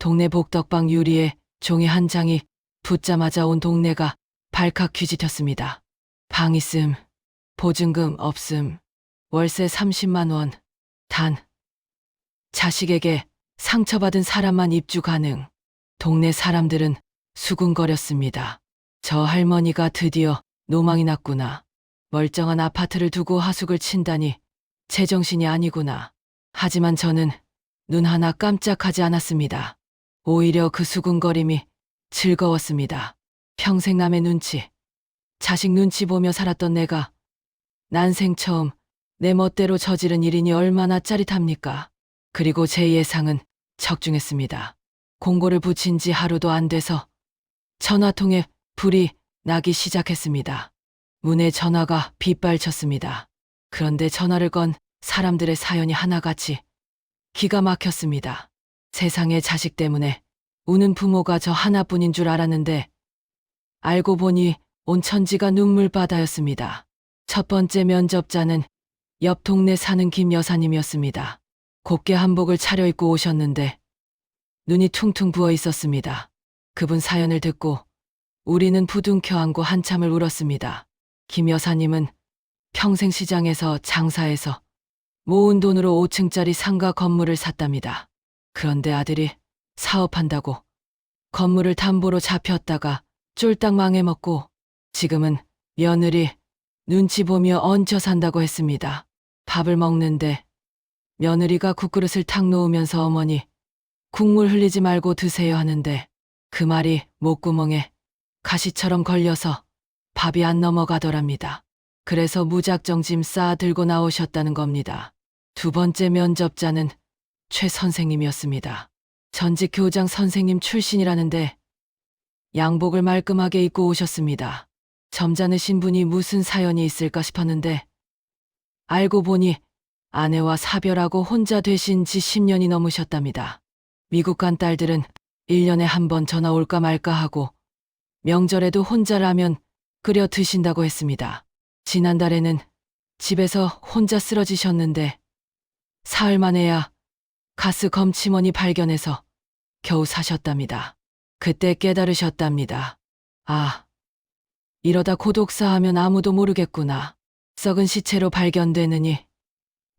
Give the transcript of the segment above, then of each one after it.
동네 복덕방 유리에 종이 한 장이 붙자마자 온 동네가 발칵 뒤집혔습니다. 방 있음, 보증금 없음, 월세 30만 원, 단 자식에게 상처받은 사람만 입주 가능. 동네 사람들은 수군거렸습니다. 저 할머니가 드디어 노망이 났구나. 멀쩡한 아파트를 두고 하숙을 친다니 제정신이 아니구나. 하지만 저는 눈 하나 깜짝하지 않았습니다. 오히려 그 수군거림이 즐거웠습니다. 평생 남의 눈치, 자식 눈치 보며 살았던 내가 난생 처음 내 멋대로 저지른 일이니 얼마나 짜릿합니까? 그리고 제 예상은 적중했습니다. 공고를 붙인 지 하루도 안 돼서 전화통에 불이 나기 시작했습니다. 문에 전화가 빗발쳤습니다. 그런데 전화를 건 사람들의 사연이 하나같이 기가 막혔습니다. 세상에 자식 때문에 우는 부모가 저 하나뿐인 줄 알았는데 알고 보니 온 천지가 눈물바다였습니다. 첫 번째 면접자는 옆 동네 사는 김 여사님이었습니다. 곱게 한복을 차려입고 오셨는데 눈이 퉁퉁 부어 있었습니다. 그분 사연을 듣고 우리는 부둥켜 안고 한참을 울었습니다. 김 여사님은 평생 시장에서 장사해서 모은 돈으로 5층짜리 상가 건물을 샀답니다. 그런데 아들이 사업한다고 건물을 담보로 잡혔다가 쫄딱 망해먹고 지금은 며느리 눈치 보며 얹혀 산다고 했습니다. 밥을 먹는데 며느리가 국그릇을 탁 놓으면서 어머니 국물 흘리지 말고 드세요 하는데 그 말이 목구멍에 가시처럼 걸려서 밥이 안 넘어가더랍니다. 그래서 무작정 짐 쌓아 들고 나오셨다는 겁니다. 두 번째 면접자는 최 선생님이었습니다. 전직 교장 선생님 출신이라는데 양복을 말끔하게 입고 오셨습니다. 점잖으신 분이 무슨 사연이 있을까 싶었는데 알고 보니 아내와 사별하고 혼자 되신 지 10년이 넘으셨답니다. 미국 간 딸들은 1년에 한 번 전화 올까 말까 하고 명절에도 혼자 라면 끓여 드신다고 했습니다. 지난달에는 집에서 혼자 쓰러지셨는데 사흘 만에야 가스 검침원이 발견해서 겨우 사셨답니다. 그때 깨달으셨답니다. 아, 이러다 고독사하면 아무도 모르겠구나. 썩은 시체로 발견되느니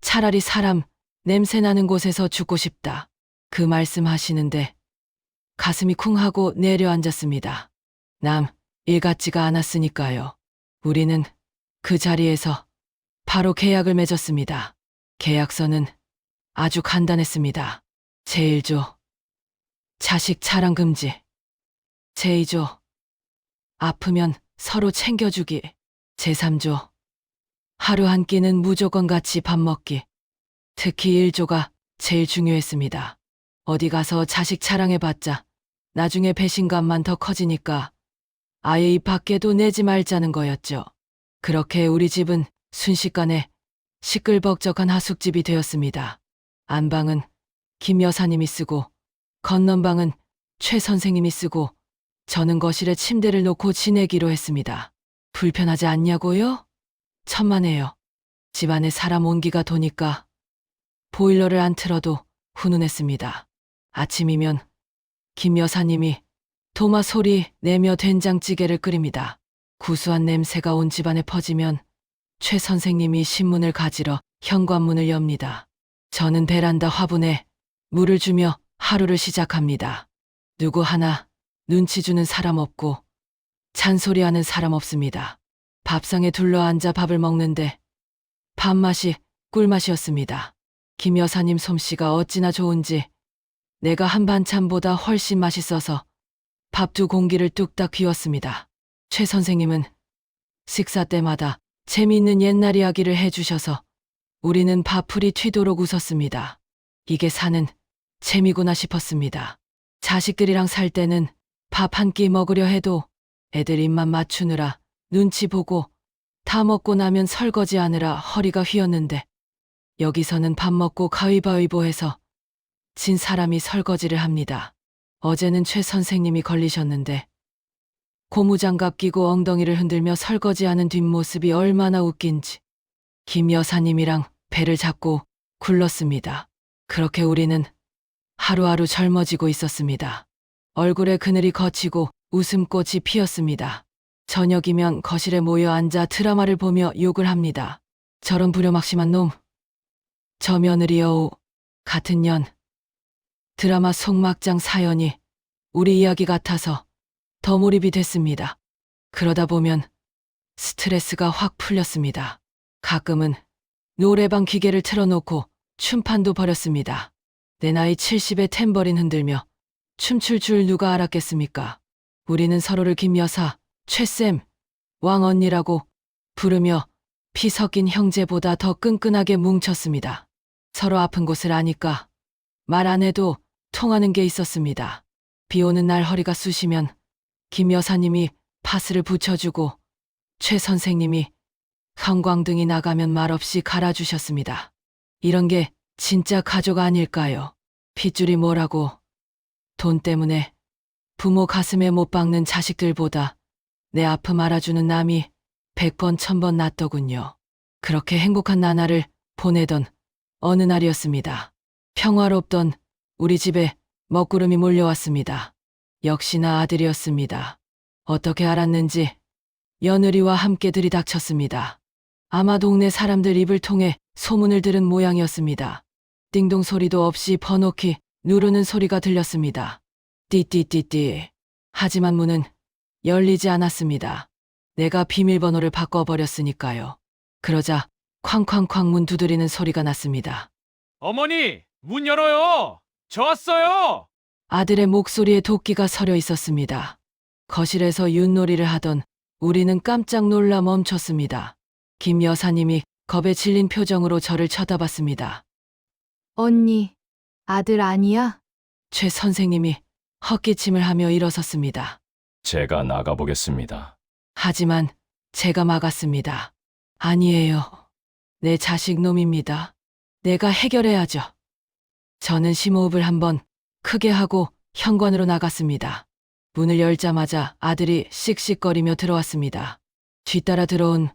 차라리 사람 냄새 나는 곳에서 죽고 싶다. 그 말씀하시는데 가슴이 쿵 하고 내려앉았습니다. 남 일 같지가 않았으니까요. 우리는 그 자리에서 바로 계약을 맺었습니다. 계약서는 아주 간단했습니다. 제1조 자식 자랑 금지, 제2조 아프면 서로 챙겨주기, 제3조 하루 한 끼는 무조건 같이 밥 먹기. 특히 1조가 제일 중요했습니다. 어디 가서 자식 자랑해봤자 나중에 배신감만 더 커지니까 아예 입 밖에도 내지 말자는 거였죠. 그렇게 우리 집은 순식간에 시끌벅적한 하숙집이 되었습니다. 안방은 김 여사님이 쓰고 건넌방은 최 선생님이 쓰고 저는 거실에 침대를 놓고 지내기로 했습니다. 불편하지 않냐고요? 천만에요. 집안에 사람 온기가 도니까 보일러를 안 틀어도 훈훈했습니다. 아침이면 김 여사님이 도마 소리 내며 된장찌개를 끓입니다. 구수한 냄새가 온 집안에 퍼지면 최 선생님이 신문을 가지러 현관문을 엽니다. 저는 베란다 화분에 물을 주며 하루를 시작합니다. 누구 하나 눈치 주는 사람 없고 잔소리하는 사람 없습니다. 밥상에 둘러앉아 밥을 먹는데 밥맛이 꿀맛이었습니다. 김 여사님 솜씨가 어찌나 좋은지 내가 한 반찬보다 훨씬 맛있어서 밥 두 공기를 뚝딱 비웠습니다. 최 선생님은 식사 때마다 재미있는 옛날 이야기를 해주셔서 우리는 밥풀이 튀도록 웃었습니다. 이게 사는 재미구나 싶었습니다. 자식들이랑 살 때는 밥 한 끼 먹으려 해도 애들 입맛 맞추느라 눈치 보고 다 먹고 나면 설거지하느라 허리가 휘었는데 여기서는 밥 먹고 가위바위보해서 진 사람이 설거지를 합니다. 어제는 최 선생님이 걸리셨는데 고무장갑 끼고 엉덩이를 흔들며 설거지하는 뒷모습이 얼마나 웃긴지 김 여사님이랑 배를 잡고 굴렀습니다. 그렇게 우리는 하루하루 젊어지고 있었습니다. 얼굴에 그늘이 걷히고 웃음꽃이 피었습니다. 저녁이면 거실에 모여 앉아 드라마를 보며 욕을 합니다. 저런 불효막심한 놈. 저 며느리 여우. 같은 년. 드라마 속막장 사연이 우리 이야기 같아서 더 몰입이 됐습니다. 그러다 보면 스트레스가 확 풀렸습니다. 가끔은 노래방 기계를 틀어놓고 춤판도 벌였습니다. 내 나이 70에 탬버린 흔들며 춤출 줄 누가 알았겠습니까? 우리는 서로를 김 여사, 최쌤, 왕 언니라고 부르며 피 섞인 형제보다 더 끈끈하게 뭉쳤습니다. 서로 아픈 곳을 아니까 말 안 해도 통하는 게 있었습니다. 비 오는 날 허리가 쑤시면 김 여사님이 파스를 붙여주고 최 선생님이 형광등이 나가면 말없이 갈아주셨습니다. 이런 게 진짜 가족 아닐까요? 핏줄이 뭐라고 돈 때문에 부모 가슴에 못 박는 자식들보다 내 아픔 알아주는 남이 100번 1000번 낫더군요. 그렇게 행복한 나날을 보내던 어느 날이었습니다. 평화롭던 우리 집에 먹구름이 몰려왔습니다. 역시나 아들이었습니다. 어떻게 알았는지 며느리와 함께 들이닥쳤습니다. 아마 동네 사람들 입을 통해 소문을 들은 모양이었습니다. 띵동 소리도 없이 번호키 누르는 소리가 들렸습니다. 띠띠띠띠. 하지만 문은 열리지 않았습니다. 내가 비밀번호를 바꿔버렸으니까요. 그러자 쾅쾅쾅 문 두드리는 소리가 났습니다. 어머니, 문 열어요! 저 왔어요! 아들의 목소리에 도끼가 서려 있었습니다. 거실에서 윷놀이를 하던 우리는 깜짝 놀라 멈췄습니다. 김 여사님이 겁에 질린 표정으로 저를 쳐다봤습니다. 언니, 아들 아니야? 최 선생님이 헛기침을 하며 일어섰습니다. 제가 나가보겠습니다. 하지만 제가 막았습니다. 아니에요. 내 자식 놈입니다. 내가 해결해야죠. 저는 심호흡을 한번 크게 하고 현관으로 나갔습니다. 문을 열자마자 아들이 씩씩거리며 들어왔습니다. 뒤따라 들어온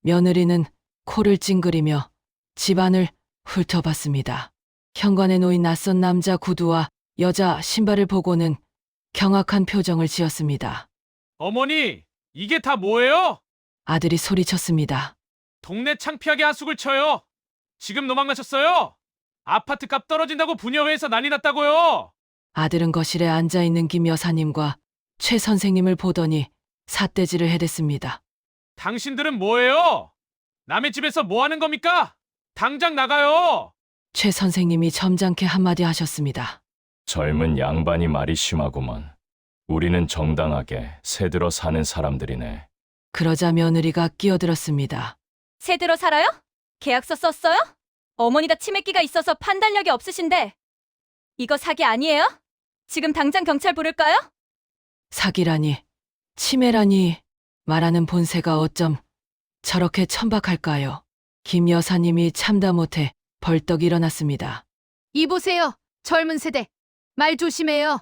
며느리는 코를 찡그리며 집안을 훑어봤습니다. 현관에 놓인 낯선 남자 구두와 여자 신발을 보고는 경악한 표정을 지었습니다. 어머니, 이게 다 뭐예요? 아들이 소리쳤습니다. 동네 창피하게 하숙을 쳐요. 지금 도망가셨어요? 아파트 값 떨어진다고 부녀회에서 난리 났다고요. 아들은 거실에 앉아있는 김 여사님과 최 선생님을 보더니 삿대질을 해댔습니다. 당신들은 뭐예요? 남의 집에서 뭐 하는 겁니까? 당장 나가요. 최 선생님이 점잖게 한마디 하셨습니다. 젊은 양반이 말이 심하구먼. 우리는 정당하게 새들어 사는 사람들이네. 그러자 며느리가 끼어들었습니다. 새들어 살아요? 계약서 썼어요? 어머니다 치매기가 있어서 판단력이 없으신데 이거 사기 아니에요? 지금 당장 경찰 부를까요? 사기라니, 치매라니 말하는 본새가 어쩜 저렇게 천박할까요? 김 여사님이 참다 못해 벌떡 일어났습니다. 이보세요, 젊은 세대. 말 조심해요.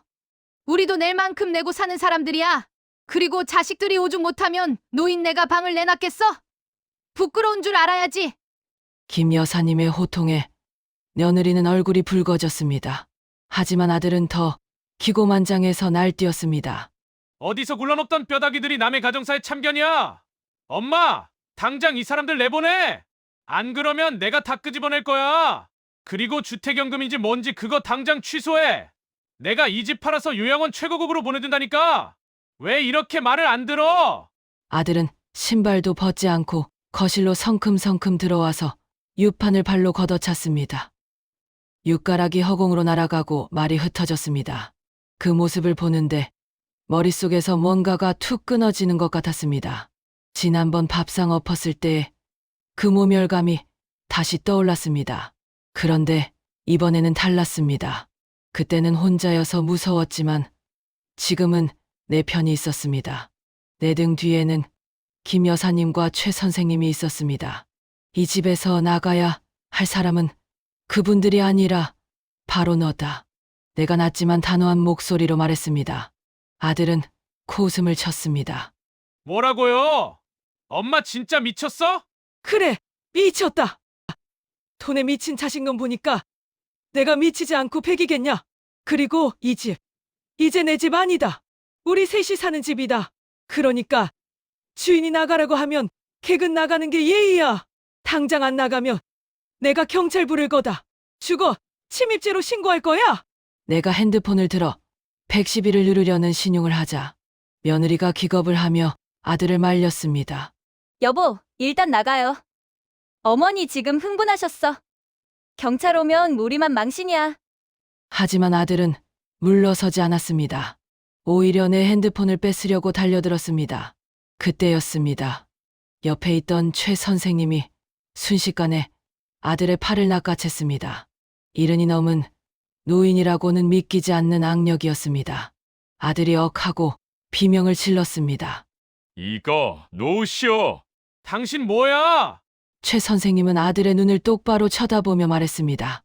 우리도 낼 만큼 내고 사는 사람들이야. 그리고 자식들이 오죽 못하면 노인네가 방을 내놨겠어? 부끄러운 줄 알아야지. 김 여사님의 호통에 며느리는 얼굴이 붉어졌습니다. 하지만 아들은 더 기고만장해서 날뛰었습니다. 어디서 굴러먹던 뼈다귀들이 남의 가정사에 참견이야. 엄마, 당장 이 사람들 내보내. 안 그러면 내가 다 끄집어낼 거야. 그리고 주택연금인지 뭔지 그거 당장 취소해. 내가 이 집 팔아서 요양원 최고급으로 보내준다니까. 왜 이렇게 말을 안 들어? 아들은 신발도 벗지 않고 거실로 성큼성큼 들어와서 유판을 발로 걷어찼습니다. 육가락이 허공으로 날아가고 말이 흩어졌습니다. 그 모습을 보는데 머릿속에서 뭔가가 툭 끊어지는 것 같았습니다. 지난번 밥상 엎었을 때의 그 모멸감이 다시 떠올랐습니다. 그런데 이번에는 달랐습니다. 그때는 혼자여서 무서웠지만 지금은 내 편이 있었습니다. 내 등 뒤에는 김 여사님과 최 선생님이 있었습니다. 이 집에서 나가야 할 사람은 그분들이 아니라 바로 너다. 내가 낮지만 단호한 목소리로 말했습니다. 아들은 코웃음을 쳤습니다. 뭐라고요? 엄마 진짜 미쳤어? 그래, 미쳤다. 돈에 미친 자식놈 보니까 내가 미치지 않고 백이겠냐? 그리고 이 집, 이제 내 집 아니다. 우리 셋이 사는 집이다. 그러니까 주인이 나가라고 하면 객은 나가는 게 예의야. 당장 안 나가면 내가 경찰 부를 거다. 죽어 침입죄로 신고할 거야. 내가 핸드폰을 들어 110일을 누르려는 신용을 하자 며느리가 기겁을 하며 아들을 말렸습니다. 여보, 일단 나가요. 어머니 지금 흥분하셨어. 경찰 오면 우리만 망신이야. 하지만 아들은 물러서지 않았습니다. 오히려 내 핸드폰을 뺏으려고 달려들었습니다. 그때였습니다. 옆에 있던 최 선생님이 순식간에 아들의 팔을 낚아챘습니다. 이른이 넘은 노인이라고는 믿기지 않는 악력이었습니다. 아들이 억하고 비명을 질렀습니다. 이거 놓으시오. 당신 뭐야? 최 선생님은 아들의 눈을 똑바로 쳐다보며 말했습니다.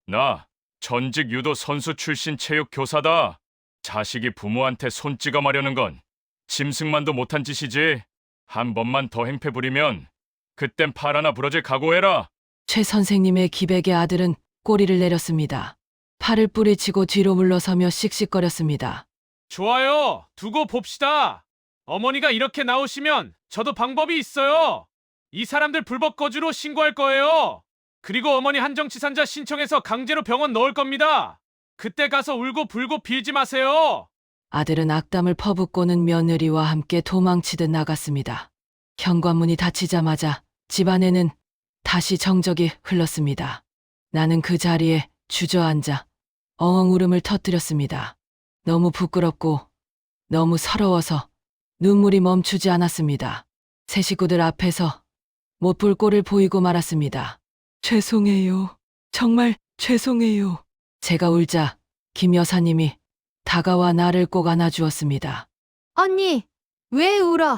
나 전직 유도 선수 출신 체육 교사다. 자식이 부모한테 손 찍어 마려는 건 짐승만도 못한 짓이지. 한 번만 더 행패 부리면 그땐 팔 하나 부러질 각오해라. 최 선생님의 기백에 아들은 꼬리를 내렸습니다. 팔을 뿌리치고 뒤로 물러서며 씩씩거렸습니다. 좋아요. 두고 봅시다. 어머니가 이렇게 나오시면 저도 방법이 있어요. 이 사람들 불법 거주로 신고할 거예요. 그리고 어머니 한정치산자 신청해서 강제로 병원 넣을 겁니다. 그때 가서 울고 불고 빌지 마세요. 아들은 악담을 퍼붓고는 며느리와 함께 도망치듯 나갔습니다. 현관문이 닫히자마자 집안에는 다시 정적이 흘렀습니다. 나는 그 자리에 주저앉아 엉엉 울음을 터뜨렸습니다. 너무 부끄럽고 너무 서러워서 눈물이 멈추지 않았습니다. 새 식구들 앞에서 못 볼 꼴을 보이고 말았습니다. 죄송해요. 정말 죄송해요. 제가 울자 김 여사님이 다가와 나를 꼭 안아주었습니다. 언니, 왜 울어?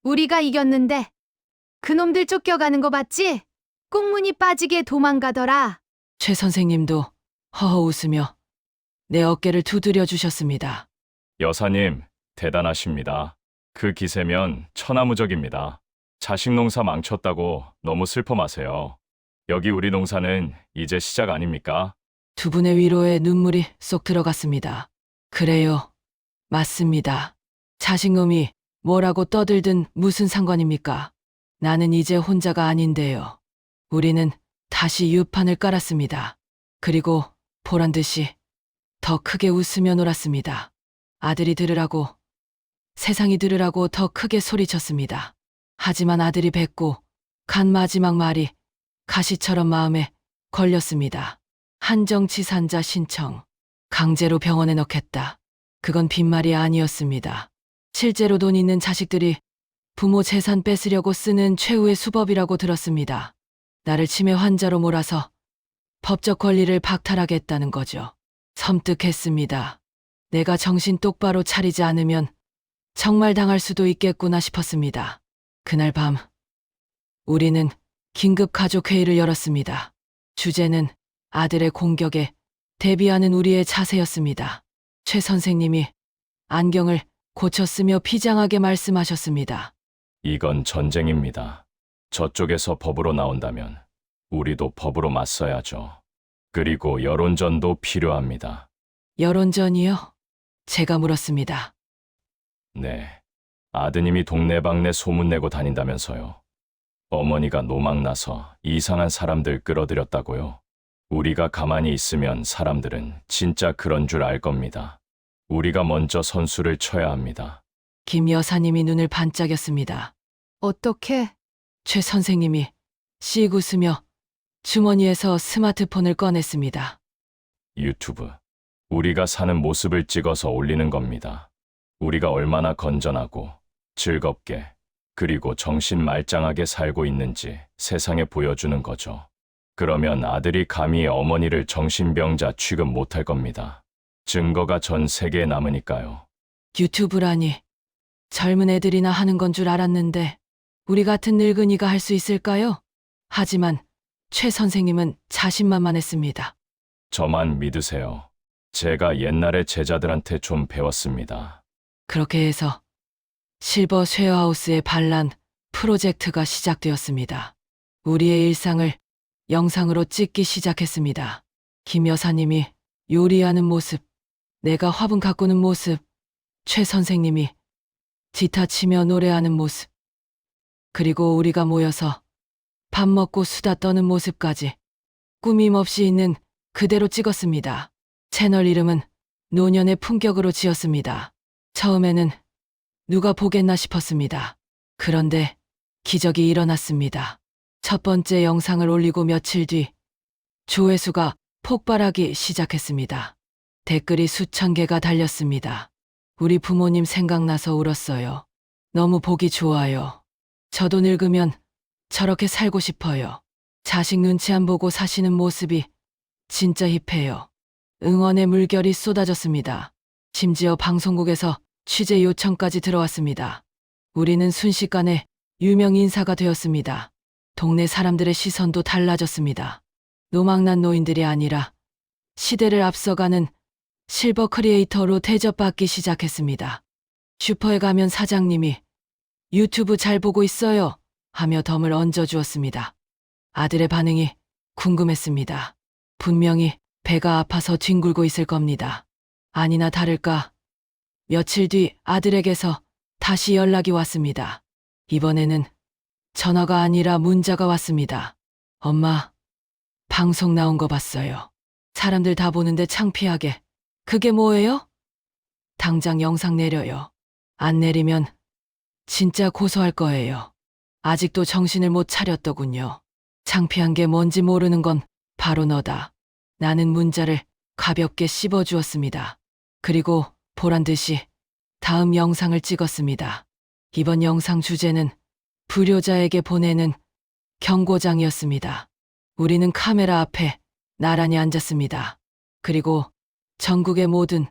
우리가 이겼는데. 그놈들 쫓겨가는 거 봤지? 꽁무니 빠지게 도망가더라. 최 선생님도 허허 웃으며 내 어깨를 두드려 주셨습니다. 여사님, 대단하십니다. 그 기세면 천하무적입니다. 자식 농사 망쳤다고 너무 슬퍼 마세요. 여기 우리 농사는 이제 시작 아닙니까? 두 분의 위로에 눈물이 쏙 들어갔습니다. 그래요. 맞습니다. 자식놈이 뭐라고 떠들든 무슨 상관입니까? 나는 이제 혼자가 아닌데요. 우리는 다시 유판을 깔았습니다. 그리고 보란 듯이 더 크게 웃으며 놀았습니다. 아들이 들으라고, 세상이 들으라고 더 크게 소리쳤습니다. 하지만 아들이 뱉고 간 마지막 말이 가시처럼 마음에 걸렸습니다. 한정치산자 신청. 강제로 병원에 넣겠다. 그건 빈말이 아니었습니다. 실제로 돈 있는 자식들이 부모 재산 뺏으려고 쓰는 최후의 수법이라고 들었습니다. 나를 치매 환자로 몰아서 법적 권리를 박탈하겠다는 거죠. 섬뜩했습니다. 내가 정신 똑바로 차리지 않으면 정말 당할 수도 있겠구나 싶었습니다. 그날 밤 우리는 긴급 가족회의를 열었습니다. 주제는 아들의 공격에 대비하는 우리의 자세였습니다. 최 선생님이 안경을 고쳤으며 비장하게 말씀하셨습니다. 이건 전쟁입니다. 저쪽에서 법으로 나온다면 우리도 법으로 맞서야죠. 그리고 여론전도 필요합니다. 여론전이요? 제가 물었습니다. 네. 아드님이 동네방네 소문내고 다닌다면서요. 어머니가 노망나서 이상한 사람들 끌어들였다고요. 우리가 가만히 있으면 사람들은 진짜 그런 줄 알 겁니다. 우리가 먼저 선수를 쳐야 합니다. 김 여사님이 눈을 반짝였습니다. 어떻게? 최 선생님이 씩 웃으며 주머니에서 스마트폰을 꺼냈습니다. 유튜브. 우리가 사는 모습을 찍어서 올리는 겁니다. 우리가 얼마나 건전하고 즐겁게 그리고 정신 말짱하게 살고 있는지 세상에 보여주는 거죠. 그러면 아들이 감히 어머니를 정신병자 취급 못할 겁니다. 증거가 전 세계에 남으니까요. 유튜브라니 젊은 애들이나 하는 건 줄 알았는데 우리 같은 늙은이가 할 수 있을까요? 하지만 최 선생님은 자신만만했습니다. 저만 믿으세요. 제가 옛날에 제자들한테 좀 배웠습니다. 그렇게 해서 실버 쉐어하우스의 반란 프로젝트가 시작되었습니다. 우리의 일상을 영상으로 찍기 시작했습니다. 김 여사님이 요리하는 모습, 내가 화분 가꾸는 모습, 최 선생님이 기타 치며 노래하는 모습, 그리고 우리가 모여서 밥 먹고 수다 떠는 모습까지 꾸밈 없이 있는 그대로 찍었습니다. 채널 이름은 노년의 품격으로 지었습니다. 처음에는 누가 보겠나 싶었습니다. 그런데 기적이 일어났습니다. 첫 번째 영상을 올리고 며칠 뒤 조회수가 폭발하기 시작했습니다. 댓글이 수천 개가 달렸습니다. 우리 부모님 생각나서 울었어요. 너무 보기 좋아요. 저도 늙으면 저렇게 살고 싶어요. 자식 눈치 안 보고 사시는 모습이 진짜 힙해요. 응원의 물결이 쏟아졌습니다. 심지어 방송국에서 취재 요청까지 들어왔습니다. 우리는 순식간에 유명 인사가 되었습니다. 동네 사람들의 시선도 달라졌습니다. 노망난 노인들이 아니라 시대를 앞서가는 실버 크리에이터로 대접받기 시작했습니다. 슈퍼에 가면 사장님이 유튜브 잘 보고 있어요 하며 덤을 얹어주었습니다. 아들의 반응이 궁금했습니다. 분명히 배가 아파서 뒹굴고 있을 겁니다. 아니나 다를까 며칠 뒤 아들에게서 다시 연락이 왔습니다. 이번에는 전화가 아니라 문자가 왔습니다. 엄마, 방송 나온 거 봤어요. 사람들 다 보는데 창피하게. 그게 뭐예요? 당장 영상 내려요. 안 내리면 진짜 고소할 거예요. 아직도 정신을 못 차렸더군요. 창피한 게 뭔지 모르는 건 바로 너다. 나는 문자를 가볍게 씹어주었습니다. 그리고 보란 듯이 다음 영상을 찍었습니다. 이번 영상 주제는 불효자에게 보내는 경고장이었습니다. 우리는 카메라 앞에 나란히 앉았습니다. 그리고 전국의 모든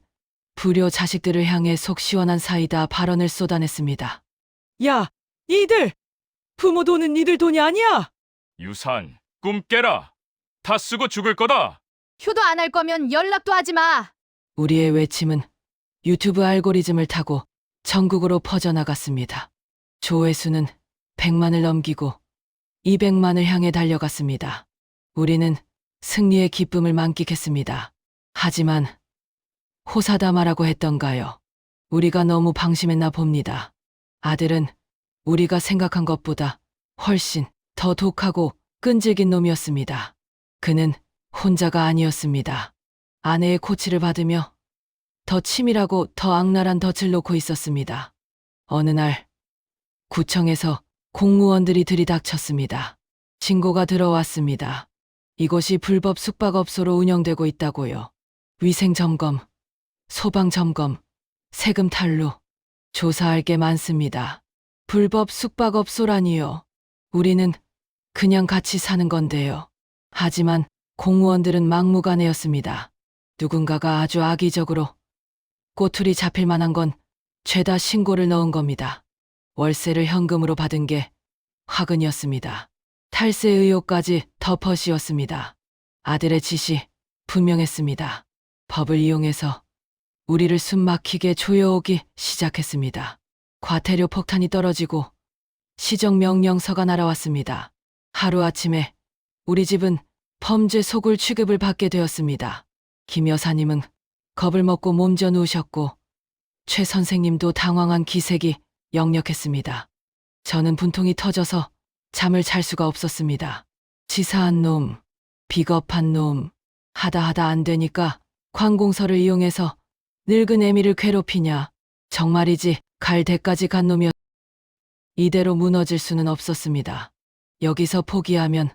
불효 자식들을 향해 속 시원한 사이다 발언을 쏟아냈습니다. 야, 이들! 부모 돈은 니들 돈이 아니야! 유산, 꿈 깨라. 다 쓰고 죽을 거다. 효도 안 할 거면 연락도 하지 마. 우리의 외침은 유튜브 알고리즘을 타고 전국으로 퍼져나갔습니다. 조회수는 100만을 넘기고 200만을 향해 달려갔습니다. 우리는 승리의 기쁨을 만끽했습니다. 하지만 호사다마라고 했던가요? 우리가 너무 방심했나 봅니다. 아들은 우리가 생각한 것보다 훨씬 더 독하고 끈질긴 놈이었습니다. 그는 혼자가 아니었습니다. 아내의 코치를 받으며 더 치밀하고 더 악랄한 덫을 놓고 있었습니다. 어느 날 구청에서 공무원들이 들이닥쳤습니다. 신고가 들어왔습니다. 이곳이 불법 숙박업소로 운영되고 있다고요. 위생점검, 소방점검, 세금 탈루, 조사할 게 많습니다. 불법 숙박업소라니요. 우리는 그냥 같이 사는 건데요. 하지만 공무원들은 막무가내였습니다. 누군가가 아주 악의적으로 꼬투리 잡힐 만한 건 죄다 신고를 넣은 겁니다. 월세를 현금으로 받은 게 화근이었습니다. 탈세 의혹까지 덮어씌웠습니다. 아들의 짓이 분명했습니다. 법을 이용해서 우리를 숨막히게 조여오기 시작했습니다. 과태료 폭탄이 떨어지고 시정명령서가 날아왔습니다. 하루아침에 우리 집은 범죄 소굴 취급을 받게 되었습니다. 김 여사님은 겁을 먹고 몸져 누우셨고 최 선생님도 당황한 기색이 역력했습니다. 저는 분통이 터져서 잠을 잘 수가 없었습니다. 치사한 놈, 비겁한 놈, 하다 안 되니까 관공서를 이용해서 늙은 애미를 괴롭히냐. 정말이지 갈 데까지 간 놈이었. 이대로 무너질 수는 없었습니다. 여기서 포기하면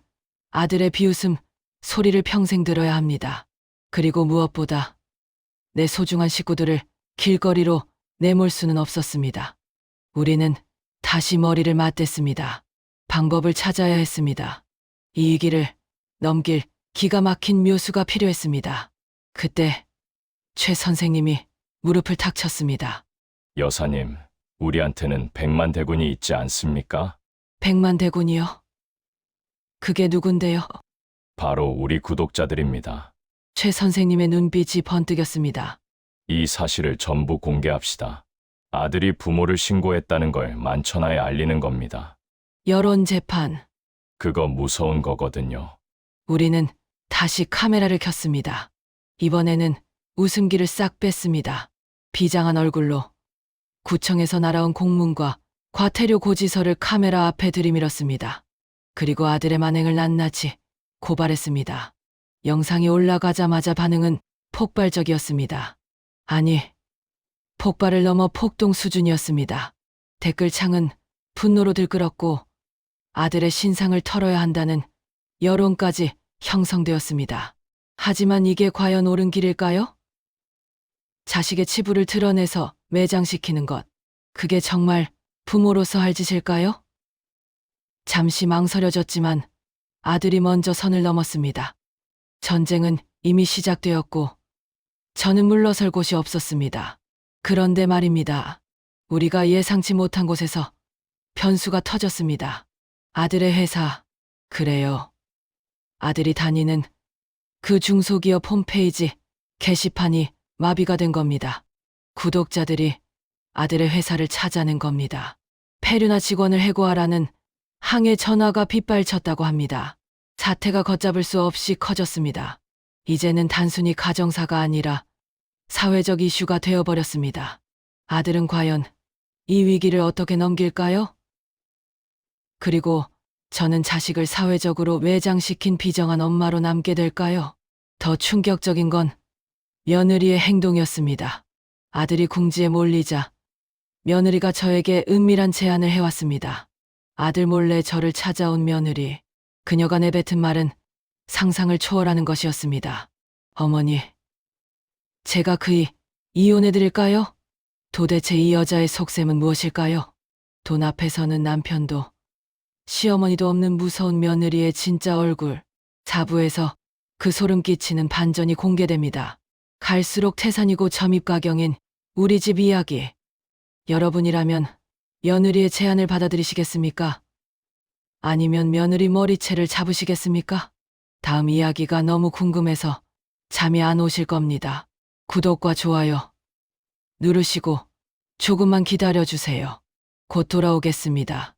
아들의 비웃음 소리를 평생 들어야 합니다. 그리고 무엇보다 내 소중한 식구들을 길거리로 내몰 수는 없었습니다. 우리는 다시 머리를 맞댔습니다. 방법을 찾아야 했습니다. 이 위기를 넘길 기가 막힌 묘수가 필요했습니다. 그때 최 선생님이 무릎을 탁 쳤습니다. 여사님, 우리한테는 100만 대군이 있지 않습니까? 100만 대군이요? 그게 누군데요? 바로 우리 구독자들입니다. 최 선생님의 눈빛이 번뜩였습니다. 이 사실을 전부 공개합시다. 아들이 부모를 신고했다는 걸 만천하에 알리는 겁니다. 여론 재판. 그거 무서운 거거든요. 우리는 다시 카메라를 켰습니다. 이번에는 웃음기를 싹 뺐습니다. 비장한 얼굴로 구청에서 날아온 공문과 과태료 고지서를 카메라 앞에 들이밀었습니다. 그리고 아들의 만행을 낱낱이 고발했습니다. 영상이 올라가자마자 반응은 폭발적이었습니다. 아니, 폭발을 넘어 폭동 수준이었습니다. 댓글창은 분노로 들끓었고 아들의 신상을 털어야 한다는 여론까지 형성되었습니다. 하지만 이게 과연 옳은 길일까요? 자식의 치부를 드러내서 매장시키는 것, 그게 정말 부모로서 할 짓일까요? 잠시 망설여졌지만 아들이 먼저 선을 넘었습니다. 전쟁은 이미 시작되었고 저는 물러설 곳이 없었습니다. 그런데 말입니다. 우리가 예상치 못한 곳에서 변수가 터졌습니다. 아들의 회사, 그래요. 아들이 다니는 그 중소기업 홈페이지 게시판이 마비가 된 겁니다. 구독자들이 아들의 회사를 찾아낸 겁니다. 페류나 직원을 해고하라는 항해 전화가 빗발쳤다고 합니다. 사태가 걷잡을 수 없이 커졌습니다. 이제는 단순히 가정사가 아니라 사회적 이슈가 되어버렸습니다. 아들은 과연 이 위기를 어떻게 넘길까요? 그리고 저는 자식을 사회적으로 매장시킨 비정한 엄마로 남게 될까요? 더 충격적인 건 며느리의 행동이었습니다. 아들이 궁지에 몰리자 며느리가 저에게 은밀한 제안을 해왔습니다. 아들 몰래 저를 찾아온 며느리. 그녀가 내뱉은 말은 상상을 초월하는 것이었습니다. 어머니, 제가 그이 이혼해드릴까요? 도대체 이 여자의 속셈은 무엇일까요? 돈 앞에서는 남편도 시어머니도 없는 무서운 며느리의 진짜 얼굴. 4부에서 그 소름 끼치는 반전이 공개됩니다. 갈수록 태산이고 점입가경인 우리 집 이야기. 여러분이라면 며느리의 제안을 받아들이시겠습니까? 아니면 며느리 머리채를 잡으시겠습니까? 다음 이야기가 너무 궁금해서 잠이 안 오실 겁니다. 구독과 좋아요 누르시고 조금만 기다려주세요. 곧 돌아오겠습니다.